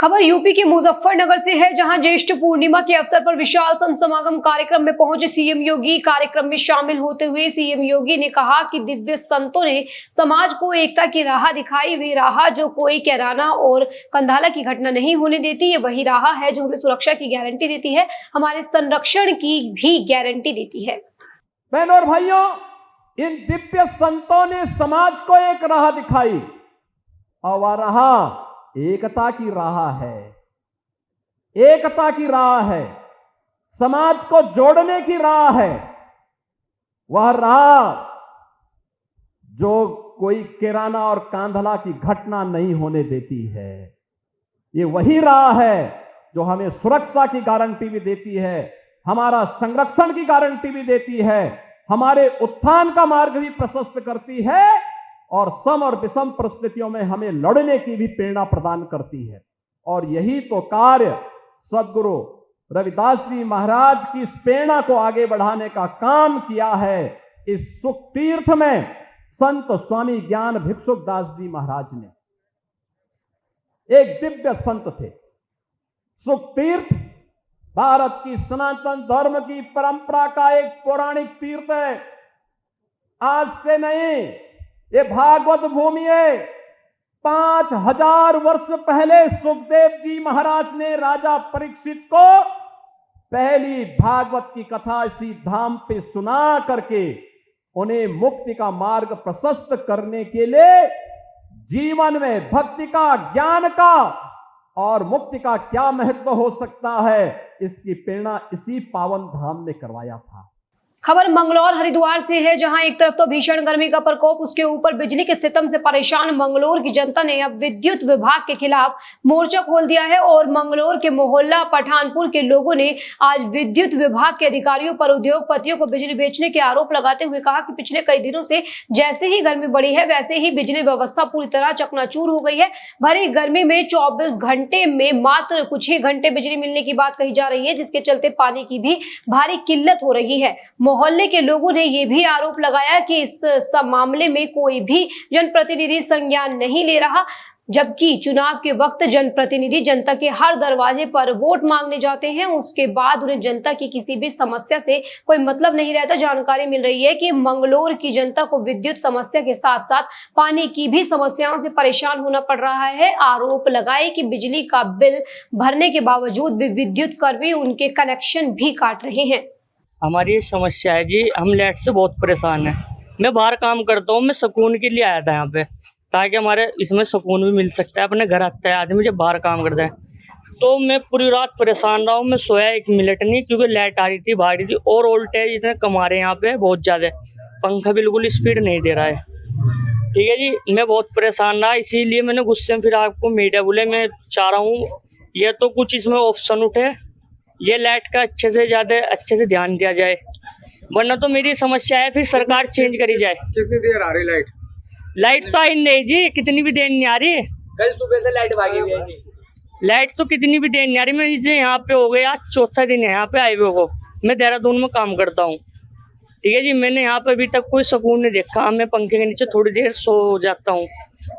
खबर यूपी के मुजफ्फरनगर से है, जहां ज्येष्ठ पूर्णिमा के अवसर पर विशाल संत समागम कार्यक्रम में पहुंचे सीएम योगी। कार्यक्रम में शामिल होते हुए सीएम योगी ने कहा कि दिव्य संतों ने समाज को एकता की राह दिखाई। वे राह जो कोई कैराना और कंधाला की घटना नहीं होने देती, ये वही राह है जो हमें सुरक्षा की गारंटी देती है, हमारे संरक्षण की भी गारंटी देती है। बहनों और भाइयों, इन दिव्य संतों ने समाज को एक राह दिखाई और वह राह एकता की राह है। एकता की राह है, समाज को जोड़ने की राह है। वह राह जो कोई किराना और कांधला की घटना नहीं होने देती है। ये वही राह है जो हमें सुरक्षा की गारंटी भी देती है, हमारा संरक्षण की गारंटी भी देती है, हमारे उत्थान का मार्ग भी प्रशस्त करती है और सम और विषम परिस्थितियों में हमें लड़ने की भी प्रेरणा प्रदान करती है। और यही तो कार्य सदगुरु रविदास जी महाराज की इस प्रेरणा को आगे बढ़ाने का काम किया है। इस सुख तीर्थ में संत स्वामी ज्ञान भिक्षुक दास जी महाराज ने, एक दिव्य संत थे। सुख तीर्थ भारत की सनातन धर्म की परंपरा का एक पौराणिक तीर्थ है। आज से नहीं, ये भागवत भूमि है। 5000 वर्ष पहले सुखदेव जी महाराज ने राजा परीक्षित को पहली भागवत की कथा इसी धाम पे सुना करके उन्हें मुक्ति का मार्ग प्रशस्त करने के लिए जीवन में भक्ति का, ज्ञान का और मुक्ति का क्या महत्व हो सकता है, इसकी प्रेरणा इसी पावन धाम ने करवाया था। खबर मंगलौर हरिद्वार से है, जहां एक तरफ तो भीषण गर्मी का प्रकोप, उसके ऊपर बिजली के सितम से परेशान मंगलौर की जनता ने अब विद्युत विभाग के खिलाफ मोर्चा खोल दिया है। और मंगलौर के मोहल्ला पठानपुर के लोगों ने आज विद्युत विभाग के अधिकारियों पर उद्योगपतियों को बिजली बेचने के आरोप लगाते हुए कहा कि पिछले कई दिनों से जैसे ही गर्मी बढ़ी है, वैसे ही बिजली व्यवस्था पूरी तरह चकनाचूर हो गई है। भरी गर्मी में 24 घंटे में मात्र कुछ ही घंटे बिजली मिलने की बात कही जा रही है, जिसके चलते पानी की भी भारी किल्लत हो रही है। मोहल्ले के लोगों ने यह भी आरोप लगाया कि इस सब मामले में कोई भी जनप्रतिनिधि संज्ञान नहीं ले रहा, जबकि चुनाव के वक्त जनप्रतिनिधि जनता के हर दरवाजे पर वोट मांगने जाते हैं, उसके बाद उन्हें जनता की किसी भी समस्या से कोई मतलब नहीं रहता। जानकारी मिल रही है कि मंगलौर की जनता को विद्युत समस्या के साथ साथ पानी की भी समस्याओं से परेशान होना पड़ रहा है। आरोप लगाए कि बिजली का बिल भरने के बावजूद भी विद्युत कर्मी उनके कनेक्शन भी काट रहे हैं। हमारी ये समस्या है जी, हम लाइट से बहुत परेशान हैं। मैं बाहर काम करता हूँ, मैं सुकून के लिए आया था यहाँ पे, ताकि हमारे इसमें सुकून भी मिल सकता है। अपने घर आता है आदमी जब बाहर काम करता है, तो मैं पूरी रात परेशान रहा हूँ। मैं सोया 1 मिनट नहीं, क्योंकि लाइट आ रही थी, भाग रही थी और वोल्टेज इतने कमा रहे हैं यहाँ पे बहुत ज़्यादा। पंखा बिल्कुल स्पीड नहीं दे रहा है। ठीक है जी, मैं बहुत परेशान रहा, इसीलिए मैंने गुस्से में फिर आपको मीडिया बोले। मैं चाह रहा हूँ ये तो कुछ इसमें ऑप्शन उठे, ये लाइट का अच्छे से ध्यान दिया जाए, वरना तो मेरी समस्या है फिर सरकार चेंज करी जाए। कितनी देर आ रही लाइट तो आई नहीं जी, कितनी भी देर नहीं आ रही। कल सुबह से लाइट भागी हुई है। लाइट तो कितनी भी देर नहीं आ रही। मैं इसे यहाँ पे हो गया, आज 4था दिन है यहाँ पे आए हुए को। मैं देहरादून में काम करता हूँ, ठीक है जी। मैंने यहाँ पे अभी तक कोई सुकून नहीं देखा। मैं पंखे के नीचे थोड़ी देर सो जाता हूँ,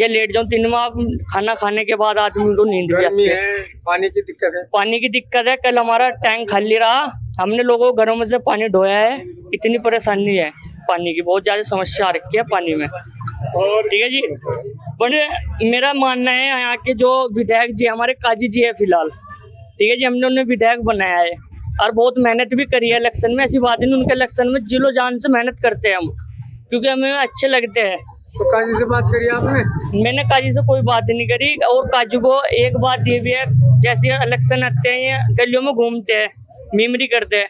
या लेट जाऊँ। दिन में आप खाना खाने के बाद आदमी को नींद भी आती है। पानी की दिक्कत है, पानी की दिक्कत है। कल हमारा टैंक खाली रहा, हमने लोगों को घरों में से पानी ढोया है। इतनी परेशानी है पानी की, बहुत ज़्यादा समस्या आ रखी है पानी में। ठीक है जी, बट मेरा मानना है यहाँ के जो विधायक जी हमारे काजी जी है फिलहाल, ठीक है जी, हमने उन्हें विधायक बनाया है और बहुत मेहनत भी करी है इलेक्शन में। ऐसी बात नहीं, उनके इलेक्शन में जिलो जान से मेहनत करते हैं हम, क्योंकि हमें अच्छे लगते हैं। तो काजी से बात करी आपने? मैंने काजी से कोई बात नहीं करी। और काजी को एक बात ये भी है, जैसे इलेक्शन आते हैं ये गलियों में घूमते हैं, मीमरी करते हैं,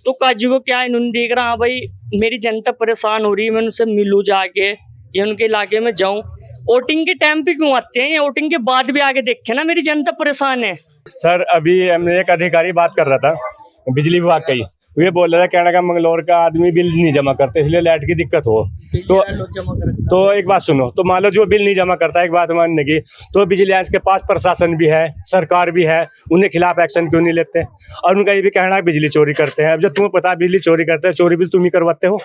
तो काजी को क्या इन्होंने देख रहा, हाँ भाई मेरी जनता परेशान हो रही है, मैं उनसे मिलूँ जाके या उनके इलाके में जाऊँ। वोटिंग के टाइम पे क्यों आते हैं, वोटिंग के बाद भी आके देखे ना, मेरी जनता परेशान है। सर अभी हमने एक अधिकारी बात कर रहा था बिजली विभाग का ही, ये बोल रहा था, कहने का मंगलौर का आदमी बिल नहीं जमा करते इसलिए लाइट की दिक्कत हो। तो एक बात सुनो, तो मान लो जो बिल नहीं जमा करता, एक बात मानने की, तो विजिलेंस के पास प्रशासन भी है, सरकार भी है, उन्हें खिलाफ एक्शन क्यों नहीं लेते? और उनका ये भी कहना है बिजली चोरी करते हैं। अब जब तुम्हें पता है बिजली चोरी करते हैं, चोरी भी तुम ही करवाते हो।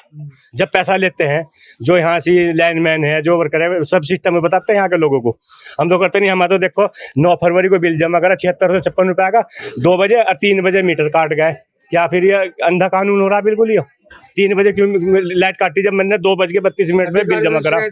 जब पैसा लेते हैं, जो यहाँ से लाइनमैन है, जो वर्कर है, सब सिस्टम में बताते हैं यहाँ के लोगों को। हम तो करते नहीं। हमारे तो देखो 9 फरवरी को बिल जमा करा 7656 रुपये का, 2 बजे और 3 बजे मीटर काट गए। क्या फिर ये अंधा कानून हो रहा है? बिल्कुल। ये 3 बजे क्यों लाइट काटी जब मैंने 2:32 में बिल जमा करा?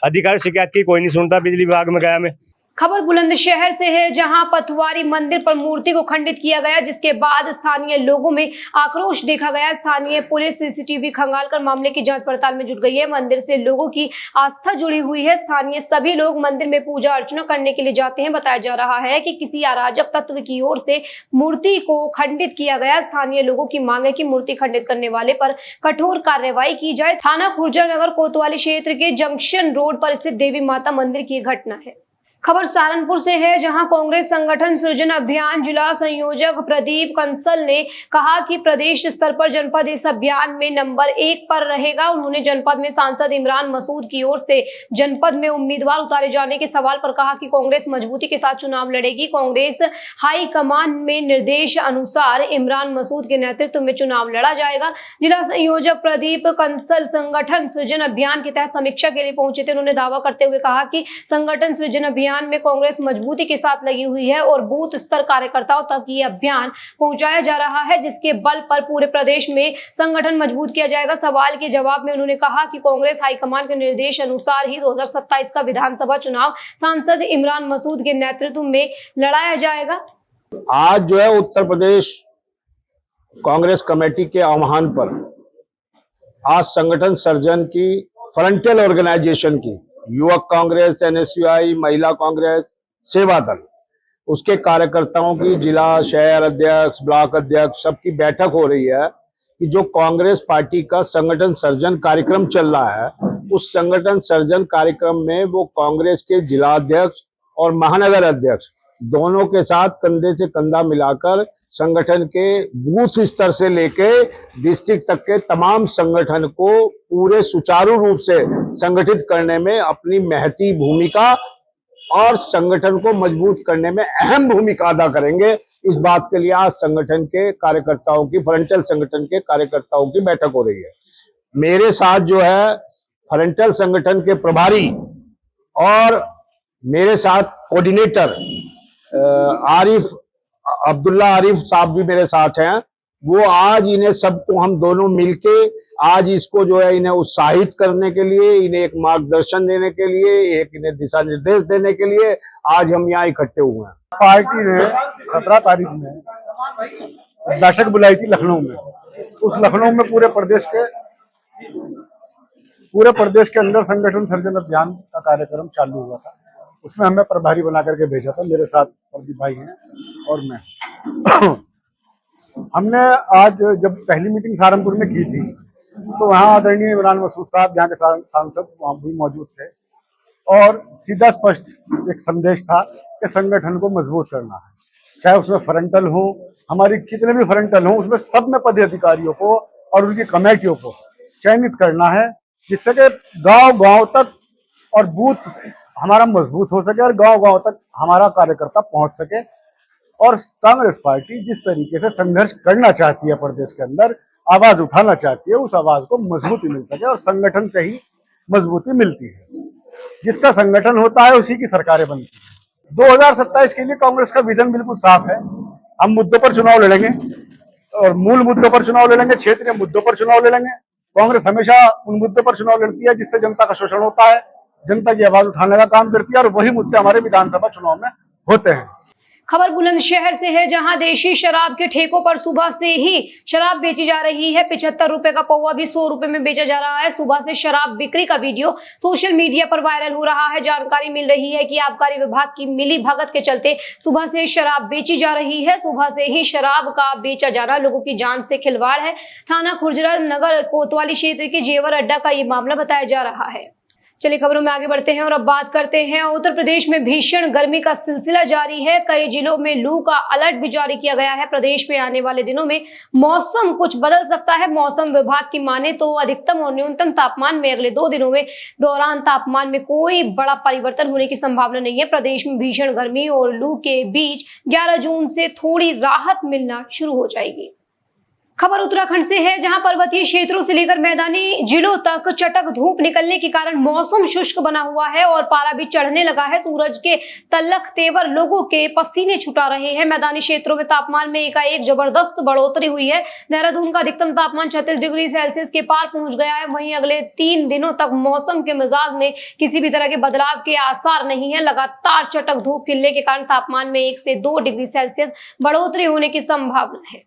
अधिकारी शिकायत की, कोई नहीं सुनता। बिजली विभाग में गया मैं। खबर बुलंदशहर से है, जहां पथवारी मंदिर पर मूर्ति को खंडित किया गया, जिसके बाद स्थानीय लोगों में आक्रोश देखा गया। स्थानीय पुलिस सीसीटीवी खंगालकर मामले की जांच पड़ताल में जुट गई है। मंदिर से लोगों की आस्था जुड़ी हुई है। स्थानीय सभी लोग मंदिर में पूजा अर्चना करने के लिए जाते हैं। बताया जा रहा है कि किसी अराजक तत्व की ओर से मूर्ति को खंडित किया गया। स्थानीय लोगों की मांग है कि मूर्ति खंडित करने वाले पर कठोर कार्रवाई की जाए। थाना खुर्जानगर कोतवाली क्षेत्र के जंक्शन रोड पर स्थित देवी माता मंदिर की घटना है। खबर सहारनपुर से है, जहां कांग्रेस संगठन सृजन अभियान जिला संयोजक प्रदीप कंसल ने कहा कि प्रदेश स्तर पर जनपद इस अभियान में नंबर 1 पर रहेगा। उन्होंने जनपद में सांसद इमरान मसूद की ओर से जनपद में उम्मीदवार उतारे जाने के सवाल पर कहा कि कांग्रेस मजबूती के साथ चुनाव लड़ेगी। कांग्रेस हाईकमान में निर्देश अनुसार इमरान मसूद के नेतृत्व में चुनाव लड़ा जाएगा। जिला संयोजक प्रदीप कंसल संगठन सृजन अभियान के तहत समीक्षा के लिए पहुंचे थे। उन्होंने दावा करते हुए कहा कि संगठन सृजन अभियान में कांग्रेस मजबूती के साथ लगी हुई है और बूथ स्तर कार्यकर्ताओं तक ये अभियान पहुंचाया जा रहा है, जिसके बल पर पूरे प्रदेश में संगठन मजबूत किया जाएगा। सवाल के जवाब में उन्होंने कहा कि कांग्रेस हाईकमान के निर्देश अनुसार ही 2027 का विधानसभा चुनाव सांसद इमरान मसूद के नेतृत्व में लड़ाया जाएगा। आज जो है उत्तर प्रदेश कांग्रेस कमेटी के आह्वान पर आज संगठन सर्जन की फ्रंटियल ऑर्गेनाइजेशन की युवक कांग्रेस, एनएसयूआई, महिला कांग्रेस, सेवा दल, उसके कार्यकर्ताओं की जिला, शहर अध्यक्ष, ब्लॉक अध्यक्ष सबकी बैठक हो रही है कि जो कांग्रेस पार्टी का संगठन सर्जन कार्यक्रम चल रहा है, उस संगठन सर्जन कार्यक्रम में वो कांग्रेस के जिला अध्यक्ष और महानगर अध्यक्ष दोनों के साथ कंधे से कंधा मिलाकर संगठन के बूथ स्तर से लेके डिस्ट्रिक्ट तक के तमाम संगठन को पूरे सुचारू रूप से संगठित करने में अपनी महती भूमिका और संगठन को मजबूत करने में अहम भूमिका अदा करेंगे। इस बात के लिए आज संगठन के कार्यकर्ताओं की, फ्रंटल संगठन के कार्यकर्ताओं की बैठक हो रही है। मेरे साथ जो है फ्रंटल संगठन के प्रभारी और मेरे साथ कोऑर्डिनेटर अब्दुल्ला आरिफ साहब भी मेरे साथ हैं। वो आज इन्हें सबको हम दोनों मिलके आज इसको जो है इन्हें उत्साहित करने के लिए, इन्हें एक मार्गदर्शन देने के लिए, एक इन्हें दिशा निर्देश देने के लिए आज हम यहाँ इकट्ठे हुए हैं। पार्टी ने 17 तारीख में बैठक बुलाई थी लखनऊ में। उस लखनऊ में पूरे प्रदेश के अंदर संगठन सर्जन अभियान का कार्यक्रम चालू हुआ था। उसमें हमें प्रभारी बना करके भेजा था। मेरे साथ प्रदीप भाई हैं और मैं। हमने आज जब पहली मीटिंग सहारनपुर में की थी तो वहाँ आदरणीय इमरान मसूद साहब यहाँ के सांसद वहाँ भी मौजूद थे और सीधा स्पष्ट एक संदेश था कि संगठन को मजबूत करना है, चाहे उसमें फ्रंटल हो, हमारी कितने भी फ्रंटल हो, उसमें सब में पदाधिकारियों को और उनकी कमेटियों को चयनित करना है, जिससे कि गांव-गांव तक और बूथ हमारा मजबूत हो सके और गांव-गांव तक हमारा कार्यकर्ता पहुंच सके। और कांग्रेस पार्टी जिस तरीके से संघर्ष करना चाहती है, प्रदेश के अंदर आवाज उठाना चाहती है, उस आवाज को मजबूती मिल सके और संगठन से ही मजबूती मिलती है। जिसका संगठन होता है उसी की सरकारें बनती है। 2027 के लिए कांग्रेस का विजन बिल्कुल साफ है। हम मुद्दों पर चुनाव लड़ेंगे और मूल मुद्दों पर चुनाव लड़ेंगे, क्षेत्रीय मुद्दों पर चुनाव लड़ेंगे। कांग्रेस हमेशा उन मुद्दों पर चुनाव लड़ती है जिससे जनता का शोषण होता है, जनता की आवाज उठाने का काम करती है और वही मुद्दे हमारे विधानसभा चुनाव में होते हैं। खबर बुलंदशहर से है, जहां देशी शराब के ठेकों पर सुबह से ही शराब बेची जा रही है। 75 रुपए का पौवा भी 100 रुपए में बेचा जा रहा है। सुबह से शराब बिक्री का वीडियो सोशल मीडिया पर वायरल हो रहा है। जानकारी मिल रही है कि आबकारी विभाग की मिली भगत के चलते सुबह से शराब बेची जा रही है। सुबह से ही शराब का बेचा जाना लोगों की जान से खिलवाड़ है। थाना खुर्जानगर कोतवाली क्षेत्र के जेवर अड्डा का ये मामला बताया जा रहा है। चलिए खबरों में आगे बढ़ते हैं और अब बात करते हैं उत्तर प्रदेश में भीषण गर्मी का सिलसिला जारी है। कई जिलों में लू का अलर्ट भी जारी किया गया है। प्रदेश में आने वाले दिनों में मौसम कुछ बदल सकता है। मौसम विभाग की माने तो अधिकतम और न्यूनतम तापमान में अगले 2 दिनों में दौरान तापमान में कोई बड़ा परिवर्तन होने की संभावना नहीं है। प्रदेश में भीषण गर्मी और लू के बीच 11 जून से थोड़ी राहत मिलना शुरू हो जाएगी। खबर उत्तराखंड से है, जहां पर्वतीय क्षेत्रों से लेकर मैदानी जिलों तक चटक धूप निकलने के कारण मौसम शुष्क बना हुआ है और पारा भी चढ़ने लगा है। सूरज के तल्लख तेवर लोगों के पसीने छुटा रहे हैं। मैदानी क्षेत्रों में तापमान में एकाएक जबरदस्त बढ़ोतरी हुई है। देहरादून का अधिकतम तापमान 36 डिग्री सेल्सियस के पार पहुंच गया है। वहीं अगले 3 दिनों तक मौसम के मिजाज में किसी भी तरह के बदलाव के आसार नहीं है। लगातार चटक धूप खिलने के कारण तापमान में 1 से 2 डिग्री सेल्सियस बढ़ोतरी होने की संभावना है।